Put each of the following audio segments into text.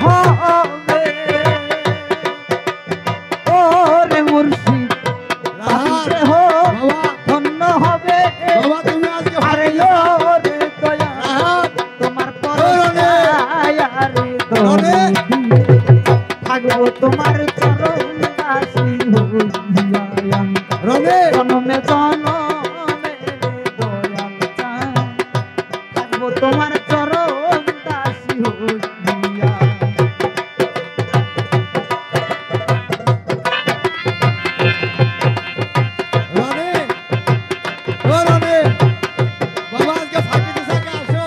হবে ওরে মুর্শিদ রাহাতে হো ধন্য হবে বাবা তুমি আজকে আরে ওরে দয়া তোমার পরনে আরে দরে থাকবো তোমার চরণ দাসী হইয়া রনে জনমে জনমে দয়াল চাঁদ থাকবো তোমার চরণ দাসী হইয়া রনে ও রনে বাবা আজকে ফাঁকি দিছে কে আসো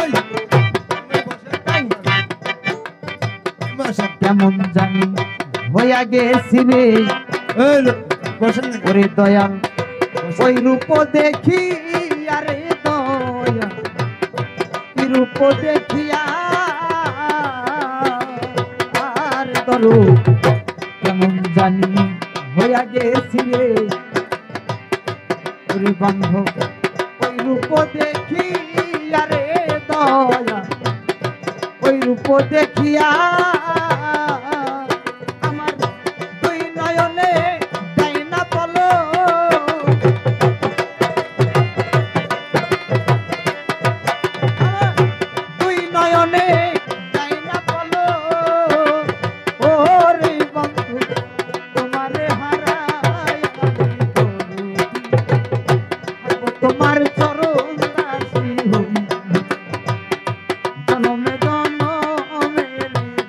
এই বসেন কেমন জানি হইয়া গেছি রে এই বসেন না ওরে দয়াল ওই রূপ দেখি আরে দয়াল কি রূপ দেখিয়া আর তরু কেমন জানি হইয়া গেছি রে ওরে বন্ধ ওই রূপ দেখি আরে দয়াল ওই রূপ দেখিয়া আমার দুই নয়নে যাই না বলো দুই নয়নে যাই না বলো ওরে বন্ধু তোমারে হারাই তোমার চরণ দাসী হই জনমে জনমে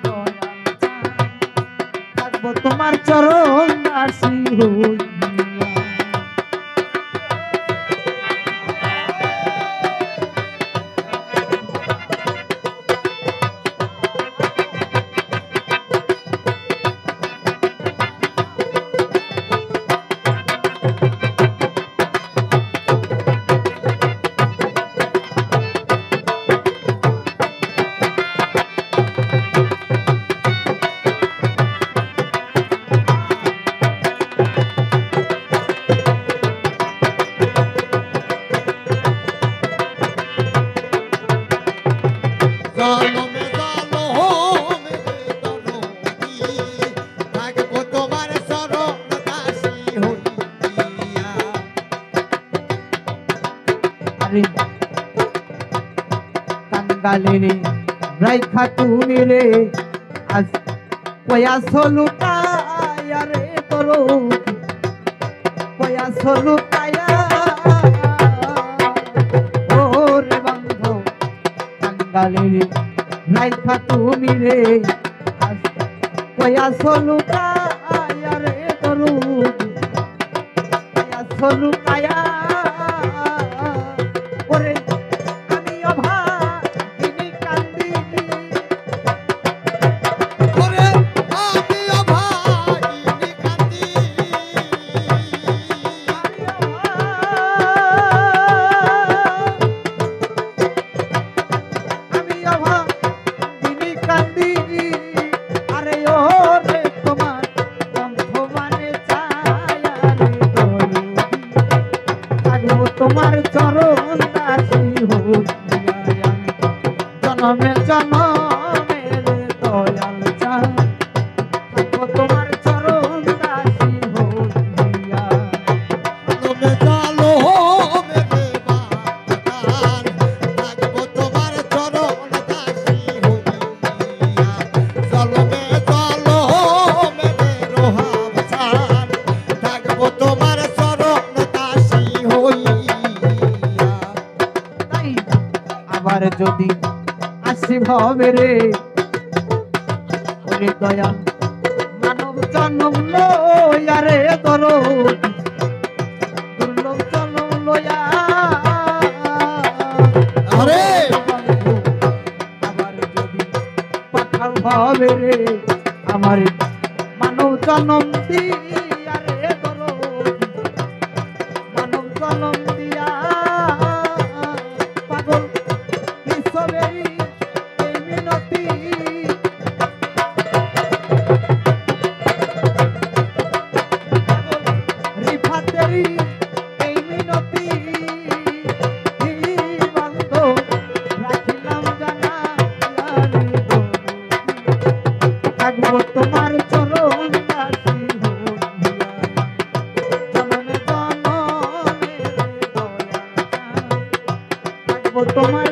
দয়াল চাঁদ থাকবো তোমার চরণ দাসী হইয়া জলমে জলমে দনবি থাকবো তোমার চরণ দাসী হইয়া আরে কাঙ্গালে রে রাইখা তুমি রে আজ কয়া সলুটায়া রে তোরো কয়া সলুটায়া ওরে বন্ধ কাঙ্গালে রে রাইখা তুমি রে আজ কয়া সলুটায়া রে তোরো কয়া সলুটায়া ওরে আমি অভাগিনী কান্দি ওরে আমি অভাগিনী কান্দি আমি অভাগিনী কান্দি আরে ও রে তোমার বন্ধ মানে ছায়া রে দরদি থাকবো তোমার চরণ দাসী হইয়া জনমে জনমে রে দয়াল চাঁদ থাকবো তোমার চরণ দাসী হইয়া জলমে জলমে বাতান থাকবো তোমার চরণ দাসী হইয়া জলমে জলমে রোহাব চান থাকবো তোমার চরণ দাসী হইয়া তাই আবার যদি আসি ভবে রে ওরে দয়াল মানব জন্ম লয়া রে তরো দুর্লভ জন্ম লয়া আরে আবার যদি পাঠাও ভবে রে আমার মানব জন্ম দিয়া রে তরো মানব জন্ম দিয়া তোমায়